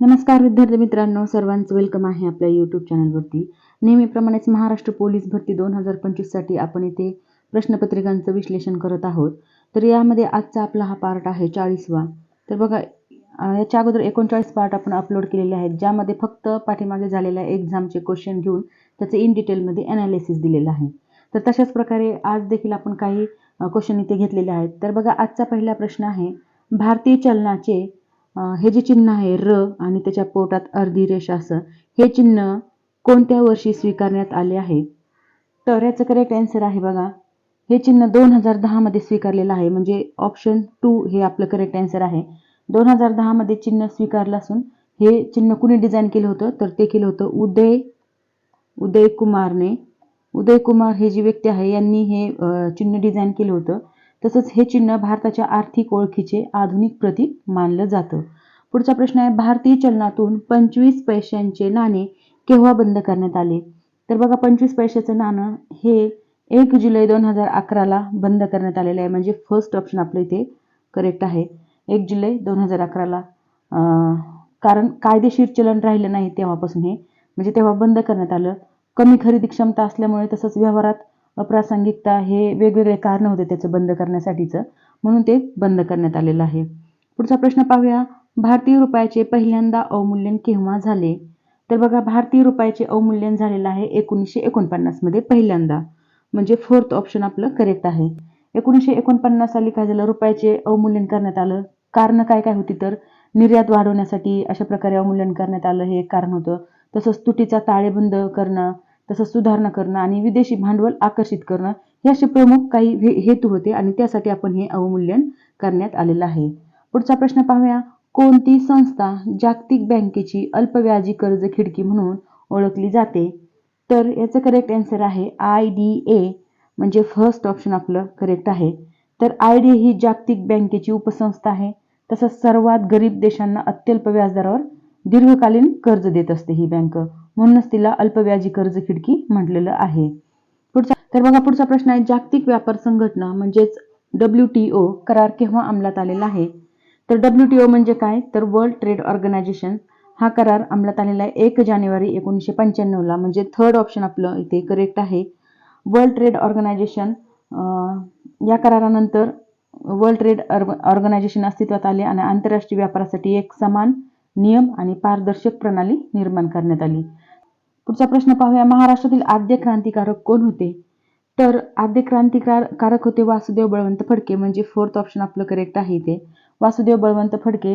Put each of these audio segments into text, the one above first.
नमस्कार विद्यार्थी मित्रांनो, सर्वांचं वेलकम आहे आपल्या यूट्यूब चॅनलवरती. नेहमीप्रमाणेच महाराष्ट्र पोलीस भरती 2025 साठी आपण इथे प्रश्नपत्रिकांचं विश्लेषण करत आहोत. तर यामध्ये आजचा आपला हा पार्ट आहे 40वा. तर बघा, याच्या अगोदर 39 पार्ट आपण अपलोड केलेले आहेत, ज्यामध्ये फक्त पाठीमागे झालेल्या एक्झामचे क्वेश्चन घेऊन त्याचे इन डिटेलमध्ये ॲनालिसिस दिलेलं आहे. तर तशाच प्रकारे आज देखील आपण काही क्वेश्चन इथे घेतलेले आहेत. तर बघा, आजचा पहिला प्रश्न आहे, भारतीय चलनाचे हे जे चिन्ह आहे र आणि त्याच्या पोटात अर्धी रेषा असं, हे चिन्ह कोणत्या वर्षी स्वीकारण्यात आले आहे? तर याचं करेक्ट आन्सर आहे बघा, हे चिन्ह 2010 मध्ये स्वीकारलेलं आहे. म्हणजे ऑप्शन 2 हे आपलं करेक्ट आन्सर आहे. 2010 मध्ये चिन्ह स्वीकारलं असून हे चिन्ह कुणी डिझाईन केलं होतं? तर ते केलं होतं उदय कुमारने. उदय कुमार हे जी व्यक्ती आहे यांनी हे चिन्ह डिझाईन केलं होतं. तसंच हे चिन्ह भारताच्या आर्थिक ओळखीचे आधुनिक प्रतीक मानलं जातं. पुढचा प्रश्न आहे, भारतीय चलनातून 25 पैशांचे नाणे केव्हा बंद करण्यात आले? तर बघा, 25 पैशाचं नाणं हे 1 जुलै 2011ला बंद करण्यात आलेलं आहे. म्हणजे फर्स्ट ऑप्शन आपलं इथे करेक्ट आहे, 1 जुलै 2011ला. कारण कायदेशीर चलन राहिलं नाही तेव्हापासून हे, म्हणजे तेव्हा बंद करण्यात आलं. कमी खरेदी क्षमता असल्यामुळे, तसंच व्यवहारात अप्रासंगिकता, हे वेगवेगळे कारण होते त्याचं बंद करण्यासाठीचं, म्हणून ते बंद करण्यात आलेलं आहे. पुढचा प्रश्न पाहूया, भारतीय रुपयाचे पहिल्यांदा अवमूल्यन केव्हा झाले? तर बघा, भारतीय रुपयाचे अवमूल्यन झालेलं आहे 1949 मध्ये पहिल्यांदा. म्हणजे फोर्थ ऑप्शन आपलं करेक्ट आहे. 1949 साली काय झालं, रुपयाचे अवमूल्यन करण्यात आलं. कारण काय काय होती? तर निर्यात वाढवण्यासाठी अशा प्रकारे अवमूल्यन करण्यात आलं, हे एक कारण होतं. तसंच तुटीचा ताळेबंद करणं, तसंच सुधारणा करणं आणि विदेशी भांडवल आकर्षित करणं, हे असे प्रमुख काही हेतू होते आणि त्यासाठी आपण हे अवमूल्यन करण्यात आलेलं आहे. पुढचा प्रश्न पाहूया, कोणती संस्था जागतिक बँकेची अल्पव्याजी कर्ज खिडकी म्हणून ओळखली जाते? तर याचं करेक्ट आन्सर आहे IDA. म्हणजे फर्स्ट ऑप्शन आपलं करेक्ट आहे. तर IDA ही जागतिक बँकेची उपसंस्था आहे. तसंच सर्वात गरीब देशांना अत्यल्प व्याजदरावर दीर्घकालीन कर्ज देत असते ही बँक, म्हणूनच तिला अल्पव्याजी कर्ज खिडकी म्हटलेलं आहे. तर बघा, पुढचा प्रश्न आहे, जागतिक व्यापार संघटना म्हणजेच WTO करार केव्हा अंमलात आलेला आहे? तर WTO म्हणजे काय? तर वर्ल्ड ट्रेड ऑर्गनायझेशन. हा करार अंमलात आलेला आहे 1 जानेवारी 1995ला. म्हणजे थर्ड ऑप्शन आपलं इथे करेक्ट आहे, वर्ल्ड ट्रेड ऑर्गनायझेशन. या करारानंतर वर्ल्ड ट्रेड ऑर्गनायझेशन अस्तित्वात आले आणि आंतरराष्ट्रीय व्यापारासाठी एक समान नियम आणि पारदर्शक प्रणाली निर्माण करण्यात आली. पुढचा प्रश्न पाहूया, महाराष्ट्रातील आद्य क्रांतिकारक कोण होते? तर आद्य क्रांतिकारक होते वासुदेव बळवंत फडके. म्हणजे फोर्थ ऑप्शन आपलं करेक्ट आहे इथे. वासुदेव बळवंत फडके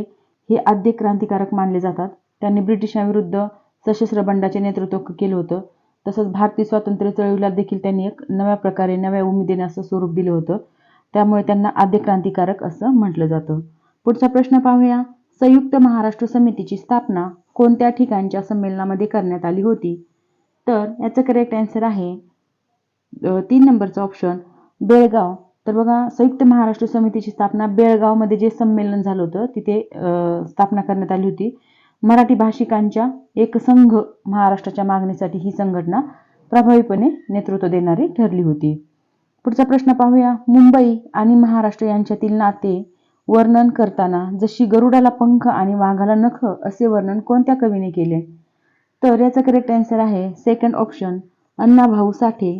हे आद्य क्रांतिकारक मानले जातात. त्यांनी ब्रिटिशांविरुद्ध सशस्त्र बंडाचे नेतृत्व केलं होतं. तसंच भारतीय स्वातंत्र्य चळवळीला देखील त्यांनी एक नव्या प्रकारे, नव्या उमेदीने असं स्वरूप दिलं होतं. त्यामुळे त्यांना आद्य क्रांतिकारक असं म्हटलं जातं. पुढचा प्रश्न पाहूया, संयुक्त महाराष्ट्र समितीची स्थापना कोणत्या ठिकाणच्या संमेलनामध्ये करण्यात आली होती? तर याचं करेक्ट आन्सर आहे 3 नंबरचा ऑप्शन, बेळगाव. तर बघा, संयुक्त महाराष्ट्र समितीची स्थापना बेळगावमध्ये जे संमेलन झालं होतं तिथे स्थापना करण्यात आली होती. मराठी भाषिकांच्या एक संघ महाराष्ट्राच्या मागणीसाठी ही संघटना प्रभावीपणे नेतृत्व देणारी ठरली होती. पुढचा प्रश्न पाहूया, मुंबई आणि महाराष्ट्र यांच्यातील नाते वर्णन करताना जशी गरुडाला पंख आणि वाघाला नख असे वर्णन कोणत्या कवीने केले? तर याचा करेक्ट आन्सर आहे सेकंड ऑप्शन, अण्णाभाऊ साठे.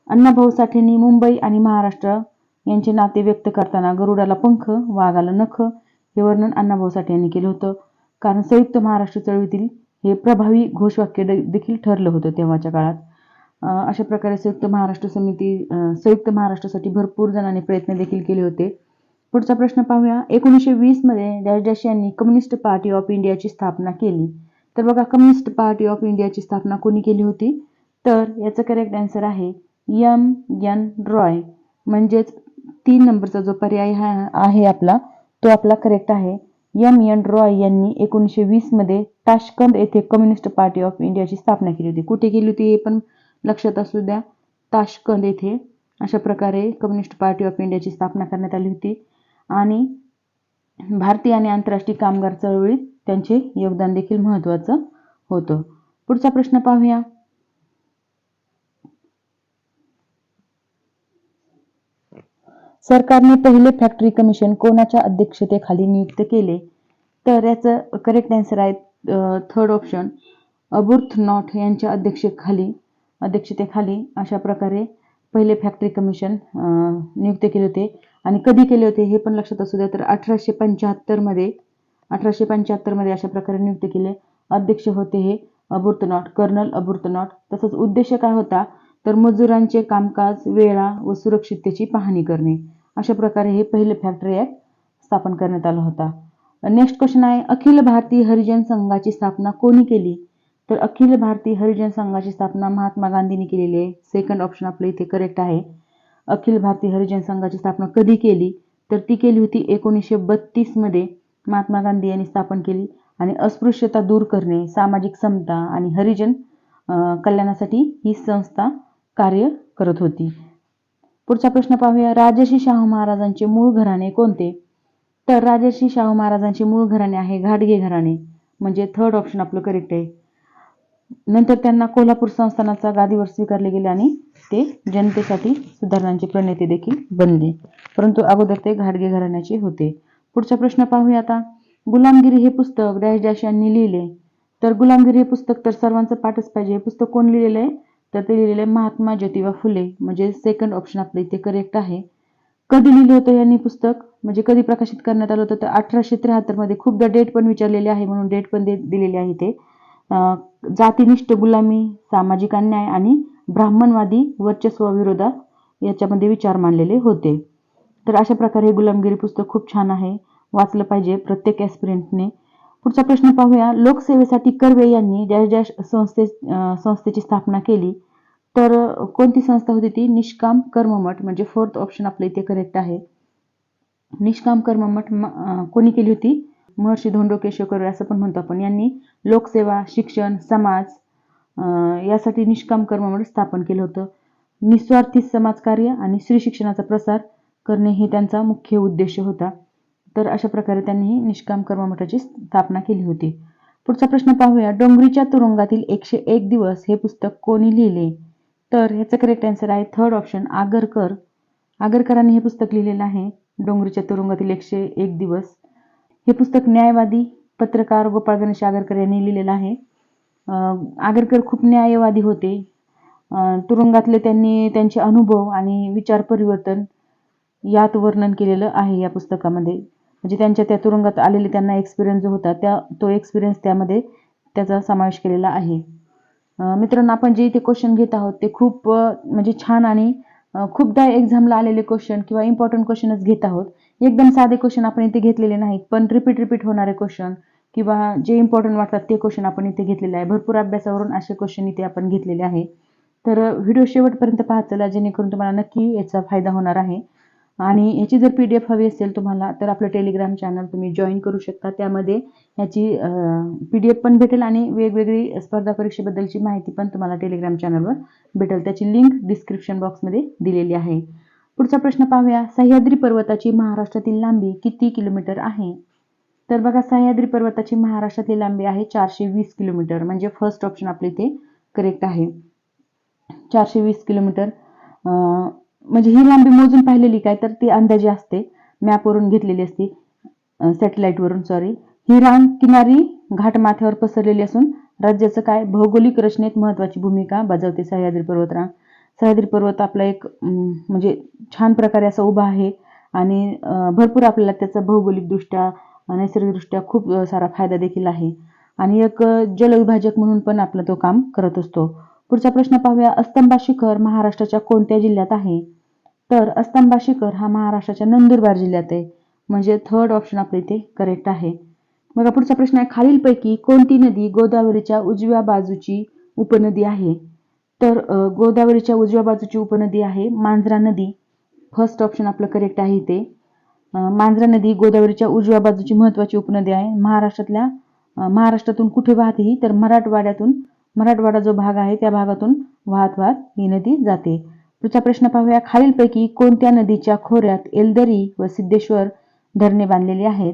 अण्णाभाऊ साठेंनी मुंबई आणि महाराष्ट्र यांचे नाते व्यक्त करताना गरुडाला पंख, वाघाला नख हे वर्णन अण्णाभाऊ साठे यांनी केलं होतं. कारण संयुक्त महाराष्ट्र चळवळीतील हे प्रभावी घोषवाक्य देखील ठरलं होतं तेव्हाच्या काळात. अशा प्रकारे संयुक्त महाराष्ट्रासाठी भरपूर जणांनी प्रयत्न देखील केले होते. पुढचा प्रश्न पाहूया, 1920 मध्ये डॅश डॅश यांनी कम्युनिस्ट पार्टी ऑफ इंडियाची स्थापना केली. तर बघा, कम्युनिस्ट पार्टी ऑफ इंडियाची स्थापना कोणी केली होती? तर याचं करेक्ट आन्सर आहे M.N. रॉय. म्हणजेच 3 नंबरचा जो पर्याय आहे आपला, तो आपला करेक्ट आहे. M.N. रॉय यांनी 1920 मध्ये ताशकंद येथे कम्युनिस्ट पार्टी ऑफ इंडियाची स्थापना केली होती. कुठे केली होती हे पण लक्षात असू द्या, ताशकंद येथे अशा प्रकारे कम्युनिस्ट पार्टी ऑफ इंडियाची स्थापना करण्यात आली होती. आणि भारतीय आणि आंतरराष्ट्रीय कामगार चळवळीत त्यांचे योगदान देखील महत्त्वाचं होतं. पुढचा प्रश्न पाहूया, सरकारने पहिले फॅक्टरी कमिशन कोणाच्या अध्यक्षतेखाली नियुक्त केले? तर याचं करेक्ट आन्सर आहे थर्ड ऑप्शन अबुर्थनॉट यांच्या अध्यक्षतेखाली अशा प्रकारे पहिले फॅक्टरी कमिशन नियुक्त केले होते. आणि कधी केले होते हे पण लक्षात असू द्या. तर 1875 मध्ये अशा प्रकारे नियुक्त केले. अध्यक्ष होते हे कर्नल अबुर्थनॉट. तसंच उद्देश काय होता, तर मजुरांचे कामकाज, वेळा व सुरक्षिततेची पाहणी करणे. अशा प्रकारे हे पहिले फॅक्टरी ऍक्ट स्थापन करण्यात आला होता. नेक्स्ट क्वेश्चन आहे, अखिल भारतीय हरिजन संघाची स्थापना कोणी केली? तर अखिल भारतीय हरिजन संघाची स्थापना महात्मा गांधींनी केलेली आहे. सेकंड ऑप्शन आपलं इथे करेक्ट आहे. अखिल भारतीय हरिजन संघाची स्थापना कधी केली? तर ती केली होती 1932 मध्ये महात्मा गांधी यांनी स्थापन केली. आणि अस्पृश्यता दूर करणे, सामाजिक समता आणि हरिजन कल्याणासाठी ही संस्था कार्य करत होती. पुढचा प्रश्न पाहूया, राजर्षी शाहू महाराजांचे मूळ घराणे कोणते? तर राजर्षी शाहू महाराजांचे मूळ घराणे आहे घाटगे घराणे, म्हणजे थर्ड ऑप्शन आपलं करेक्ट आहे. नंतर त्यांना कोल्हापूर संस्थानाचा गादीवर स्वीकारले गेले आणि ते जनतेसाठी सुधारणांचे प्रणेते देखील बनले, परंतु अगोदर ते घाटगे घराण्याचे होते. पुढचा प्रश्न पाहूया आता, गुलामगिरी हे पुस्तक डॅश डॅश यांनी लिहिले. तर गुलामगिरी हे पुस्तक तर सर्वांचं पाठच पाहिजे. हे पुस्तक कोण लिहिलेलं आहे? तर ते लिहिलेलं आहे महात्मा ज्योतिबा फुले, म्हणजे सेकंड ऑप्शन आपलं इथे करेक्ट आहे. कधी लिहिलं होतं यांनी पुस्तक, म्हणजे कधी प्रकाशित करण्यात आलं होतं? तर 1873 मध्ये. खूपदा डेट पण विचारलेली आहे म्हणून डेट पण दिलेली आहे ते. जातीनिष्ठ गुलामी, सामाजिक अन्याय आणि ब्राह्मणवादी वर्चस्वाविरोधात याच्यामध्ये विचार मांडलेले होते. तर अशा प्रकारे गुलामगिरी पुस्तक खूप छान आहे, वाचलं पाहिजे प्रत्येक ॲस्पिरंटने. पुढचा प्रश्न पाहूया, लोकसेवेसाठी कर्वे यांनी डॅश डॅश संस्थेची स्थापना केली. तर कोणती संस्था होती ती? निष्काम कर्ममठ, म्हणजे फोर्थ ऑप्शन आपलं इथे करेक्ट आहे. निष्काम कर्ममठ कोणी केली होती? महर्षी धोंडो केशव कर्वे असं पण म्हणतो आपण. यांनी लोकसेवा, शिक्षण, समाज यासाठी निष्काम कर्ममठ स्थापन केलं होतं. निस्वार्थी समाजकार्य आणि स्त्री शिक्षणाचा प्रसार करणे हे त्यांचा मुख्य उद्देश होता. तर अशा प्रकारे त्यांनी निष्काम कर्ममठाची स्थापना केली होती. पुढचा प्रश्न पाहूया, डोंगरीच्या तुरुंगातील 101 दिवस हे पुस्तक कोणी लिहिले? तर ह्याचं करेक्ट आन्सर आहे थर्ड ऑप्शन आगरकर. आगरकरांनी हे पुस्तक लिहिलेलं आहे, डोंगरीच्या तुरुंगातील 101 दिवस. हे पुस्तक न्यायवादी पत्रकार गोपाळ गणेश आगरकर यांनी लिहिलेलं आहे. आगरकर खूप न्यायवादी होते. तुरुंगातले त्यांनी त्यांचे अनुभव आणि विचार परिवर्तन यात वर्णन केलेलं आहे या पुस्तकामध्ये. म्हणजे त्यांच्या त्या तुरुंगात आलेले त्यांना एक्सपिरियन्स जो होता तो एक्सपिरियन्स त्यामध्ये त्याचा समावेश केलेला आहे. मित्रांनो, आपण जे इथे क्वेश्चन घेत आहोत ते खूप म्हणजे छान आणि खूपदा एक्झामला आलेले क्वेश्चन किंवा इम्पॉर्टंट क्वेश्चनच घेत आहोत. एकदम साधे क्वेश्चन आपण इथे घेतलेले नाहीत, पण रिपीट होणारे क्वेश्चन किंवा जे इम्पॉर्टंट वाटतात ते क्वेश्चन आपण इथे घेतलेले आहे. भरपूर अभ्यासावरून असे क्वेश्चन इथे आपण घेतलेले आहे. तर व्हिडिओ शेवटपर्यंत पाहत चला, जेणेकरून तुम्हाला नक्की याचा फायदा होणार आहे. आणि याची जर PDF हवी असेल तुम्हाला तर आपलं टेलिग्राम चॅनल तुम्ही जॉईन करू शकता. त्यामध्ये याची PDF पण भेटेल आणि वेगवेगळी स्पर्धा परीक्षेबद्दलची माहिती पण तुम्हाला टेलिग्राम चॅनलवर भेटेल. त्याची लिंक डिस्क्रिप्शन बॉक्समध्ये दिलेली आहे. पुढचा प्रश्न पाहूया, सह्याद्री पर्वताची महाराष्ट्रातील लांबी किती किलोमीटर आहे? तर बघा, सह्याद्री पर्वताची महाराष्ट्रातील लांबी आहे 420 किलोमीटर, म्हणजे फर्स्ट ऑप्शन आपले इथे करेक्ट आहे. 420 किलोमीटर. म्हणजे ही लांबी मोजून पाहिलेली काय, तर ती अंदाजे असते, मॅपवरून घेतलेली असते, सॅटेलाईटवरून सॉरी. ही रांग किनारी घाटमाथ्यावर पसरलेली असून राज्याचं काय भौगोलिक रचनेत महत्त्वाची भूमिका बजावते सह्याद्री पर्वतरांग. सह्याद्री पर्वत आपला एक म्हणजे छान प्रकारे असा उभा आहे आणि भरपूर आपल्याला त्याचा भौगोलिकदृष्ट्या नैसर्गिकदृष्ट्या खूप सारा फायदा देखील आहे आणि एक जलविभाजक म्हणून पण आपला तो काम करत असतो. पुढचा प्रश्न पाहूया, अस्तंबा शिखर महाराष्ट्राच्या कोणत्या जिल्ह्यात आहे? तर अस्तंबा शिखर हा महाराष्ट्राच्या नंदुरबार जिल्ह्यात आहे, म्हणजे थर्ड ऑप्शन आपल्या इथे करेक्ट आहे. बघा, पुढचा प्रश्न आहे, खालीलपैकी कोणती नदी गोदावरीच्या उजव्या बाजूची उपनदी आहे? तर गोदावरीच्या उजव्या बाजूची उपनदी आहे मांजरा नदी. फर्स्ट ऑप्शन आपलं करेक्ट आहे इथे. मांजरा नदी गोदावरीच्या उजव्या बाजूची महत्त्वाची उपनदी आहे. महाराष्ट्रातून कुठे वाहते ही? तर मराठवाडा जो भाग आहे त्या भागातून वाहत ही नदी जाते. पुढचा प्रश्न पाहूया, खालीलपैकी कोणत्या नदीच्या खोऱ्यात एलदरी व सिद्धेश्वर धरणे बांधलेली आहेत?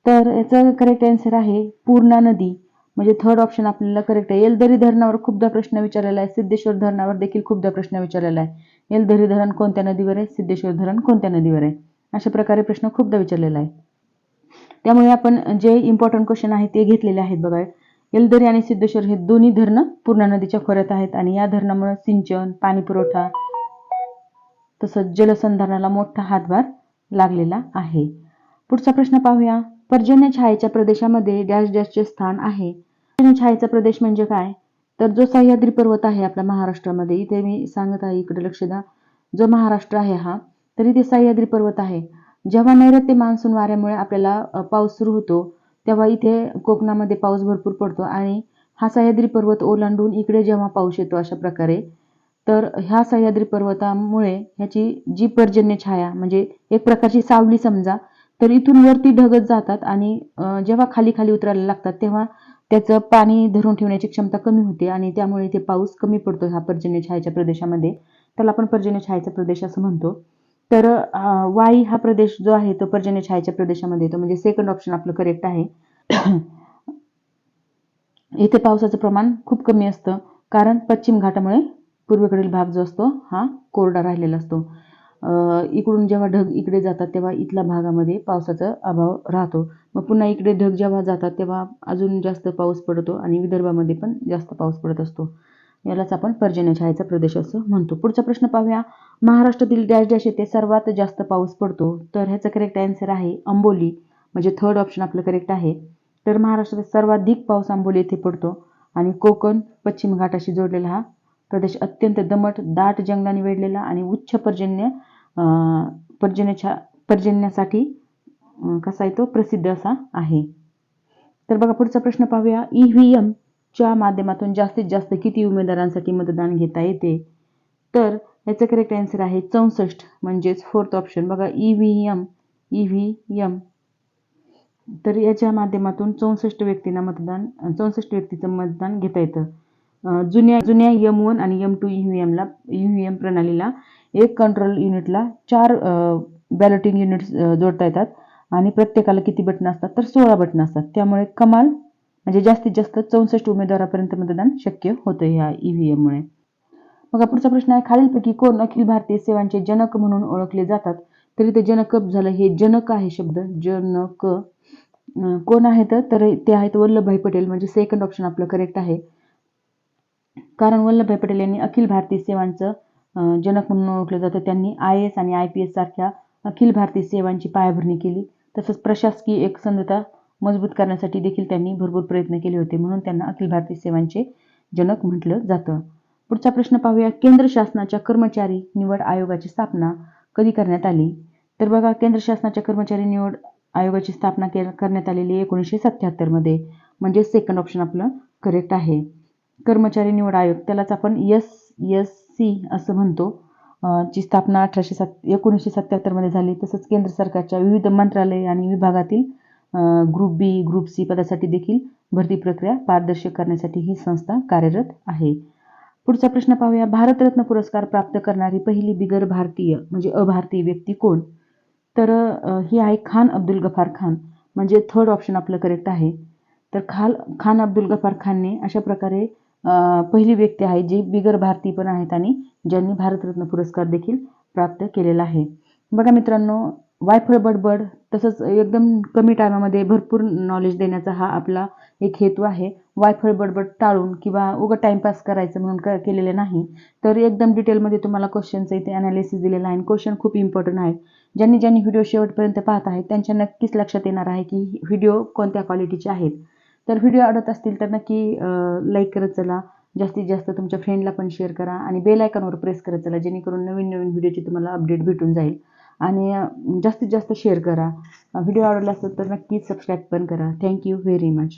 तर याचं करेक्ट आन्सर आहे पूर्णा नदी, म्हणजे थर्ड ऑप्शन आपल्याला करेक्ट आहे. एलदरी धरणावर खूपदा प्रश्न विचारलेला आहे, सिद्धेश्वर धरणावर देखील खूपदा प्रश्न विचारलेला आहे. एलदरी धरण कोणत्या नदीवर आहे, सिद्धेश्वर धरण कोणत्या नदीवर आहे, अशा प्रकारे प्रश्न खूपदा विचारलेला आहे. त्यामुळे आपण जे इम्पॉर्टंट क्वेश्चन आहेत ते घेतलेले आहेत. बघा, येलदरी आणि सिद्धेश्वर हे दोन्ही धरणं पूर्णा नदीच्या खोऱ्यात आहेत आणि या धरणामुळे सिंचन, पाणी पुरवठा तसंच जलसंधारणाला मोठा हातभार लागलेला आहे. पुढचा प्रश्न पाहूया. पर्जन्य छायेच्या प्रदेशामध्ये डॅश डॅशचे स्थान आहे. पर्जन्य छायेचा प्रदेश म्हणजे काय? तर जो सह्याद्री पर्वत आहे आपल्या महाराष्ट्रामध्ये, इथे मी सांगत आहे, इकडे लक्ष द्या. जो महाराष्ट्र आहे हा, तर इथे सह्याद्री पर्वत आहे. जेव्हा नैऋत्य मान्सून वाऱ्यामुळे आपल्याला पाऊस सुरू होतो, तेव्हा इथे कोकणामध्ये पाऊस भरपूर पडतो आणि हा सह्याद्री पर्वत ओलांडून इकडे जेव्हा पाऊस येतो अशा प्रकारे, तर ह्या सह्याद्री पर्वतामुळे ह्याची जी पर्जन्य छाया म्हणजे एक प्रकारची सावली समजा, तर इथून वरती ढगत जातात आणि जेव्हा खाली खाली उतरायला लागतात तेव्हा त्याचं पाणी धरून ठेवण्याची क्षमता कमी होते आणि त्यामुळे इथे पाऊस कमी पडतो ह्या पर्जन्य छायेच्या प्रदेशामध्ये. त्याला आपण पर्जन्य छायेचा प्रदेश असं म्हणतो. तर वाई हा प्रदेश जो आहे तो पर्जन्य छायेच्या प्रदेशामध्ये येतो, म्हणजे सेकंड ऑप्शन आपलं करेक्ट आहे. इथे पावसाचं प्रमाण खूप कमी असतं, कारण पश्चिम घाटामुळे पूर्वेकडील भाग जो असतो हा कोरडा राहिलेला असतो. इकडून जेव्हा ढग इकडे जातात तेव्हा इथल्या भागामध्ये पावसाचा अभाव राहतो. मग पुन्हा इकडे ढग जेव्हा जातात तेव्हा अजून जास्त पाऊस पडतो आणि विदर्भामध्ये पण जास्त पाऊस पडत असतो. यालाच आपण पर्जन्य छायेचा प्रदेश असं म्हणतो. पुढचा प्रश्न पाहूया. महाराष्ट्रातील डॅश डॅश येथे सर्वात जास्त पाऊस पडतो. तर ह्याचं करेक्ट आन्सर आहे अंबोली, म्हणजे थर्ड ऑप्शन आपलं करेक्ट आहे. तर महाराष्ट्रात सर्वाधिक पाऊस अंबोली येथे पडतो आणि कोकण पश्चिम घाटाशी जोडलेला हा प्रदेश अत्यंत दमट, दाट जंगलाने वेढलेला आणि उच्च पर्जन्यासाठी कसा आहे तो प्रसिद्ध असा आहे. तर बघा पुढचा प्रश्न पाहूया. EVM च्या माध्यमातून जास्तीत जास्त किती उमेदवारांसाठी मतदान घेता येते? तर याचं करेक्ट आन्सर आहे 64, म्हणजेच फोर्थ ऑप्शन. बघा EVM तर याच्या माध्यमातून 64 व्यक्तीचं मतदान घेता येतं. जुन्या M1 आणि M2 EVM प्रणालीला एक कंट्रोल युनिटला 4 बॅलेटिंग युनिट्स जोडता येतात आणि प्रत्येकाला किती बटणं असतात? तर 16 बटणं असतात. त्यामुळे कमाल म्हणजे जास्तीत जास्त 64 उमेदवारापर्यंत मतदान शक्य होतं ह्या EVMमुळे. मग पुढचा प्रश्न आहे. खालीलपैकी कोण अखिल भारतीय सेवांचे जनक म्हणून ओळखले जातात? तर इथे जनक झालं, हे जनक आहे शब्द, जनक. कोण आहेत? तर ते आहेत वल्लभभाई पटेल, म्हणजे सेकंड ऑप्शन आपलं करेक्ट आहे. कारण वल्लभभाई पटेल यांनी अखिल भारतीय सेवांचं जनक म्हणून ओळखलं जातं. त्यांनी IAS आणि IPS सारख्या अखिल भारतीय सेवांची पायाभरणी केली. तसंच प्रशासकीय एकसंधता मजबूत करण्यासाठी देखील त्यांनी भरपूर प्रयत्न केले होते, म्हणून त्यांना अखिल भारतीय सेवांचे जनक म्हटलं जातं. पुढचा प्रश्न पाहूया. केंद्र शासनाच्या कर्मचारी निवड आयोगाची स्थापना कधी करण्यात आली? तर बघा, केंद्र शासनाच्या कर्मचारी निवड आयोगाची स्थापना करण्यात आलेली 1977 मध्ये, म्हणजे सेकंड ऑप्शन आपलं करेक्ट आहे. कर्मचारी निवड आयोग, त्यालाच आपण SSC असं म्हणतो, ची स्थापना 1977 मध्ये झाली. तसंच केंद्र सरकारच्या विविध मंत्रालय आणि विभागातील ग्रुप B, ग्रुप C पदासाठी देखील भरती प्रक्रिया पारदर्शक करण्यासाठी ही संस्था कार्यरत आहे. पुढचा प्रश्न पाहूया. भारतरत्न पुरस्कार प्राप्त करणारी पहिली बिगर भारतीय म्हणजे अभारतीय व्यक्ती कोण? तर ही आहे खान अब्दुल गफार खान, म्हणजे थर्ड ऑप्शन आपलं करेक्ट आहे. तर खान अब्दुल गफार खानने अशा प्रकारे पहिली व्यक्ती आहे जी बिगर भारतीय पण आहेत आणि ज्यांनी भारतरत्न पुरस्कार देखील प्राप्त केलेला आहे. बघा मित्रांनो, वायफळ बडबड तसंच एकदम कमी टायमामध्ये भरपूर नॉलेज देण्याचा हा आपला एक हेतू आहे. वायफळ बडबड टाळून किंवा उगा टाइमपास करायचं म्हणून केलेलं नाही, तर एकदम डिटेलमध्ये तुम्हाला क्वेश्चनचं इथे अनालिसिस दिलेला आहे. क्वेश्चन खूप इम्पॉर्टंट आहेत. ज्यांनी व्हिडिओ शेवटपर्यंत पाहत आहेत त्यांच्या नक्कीच लक्षात येणार आहे की व्हिडिओ कोणत्या क्वालिटीचे आहेत. तर व्हिडिओ आवडत असतील तर नक्की लाईक करत चला, जास्तीत जास्त तुमच्या फ्रेंडला पण शेअर करा आणि बेल आयकॉनवर प्रेस करत चला, जेणेकरून नवीन नवीन व्हिडिओची तुम्हाला अपडेट भेटून जाईल. आणि जास्तीत जास्त शेअर करा. व्हिडिओ आवडला असेल तर नक्कीच सबस्क्राईब पण करा. Thank you very much.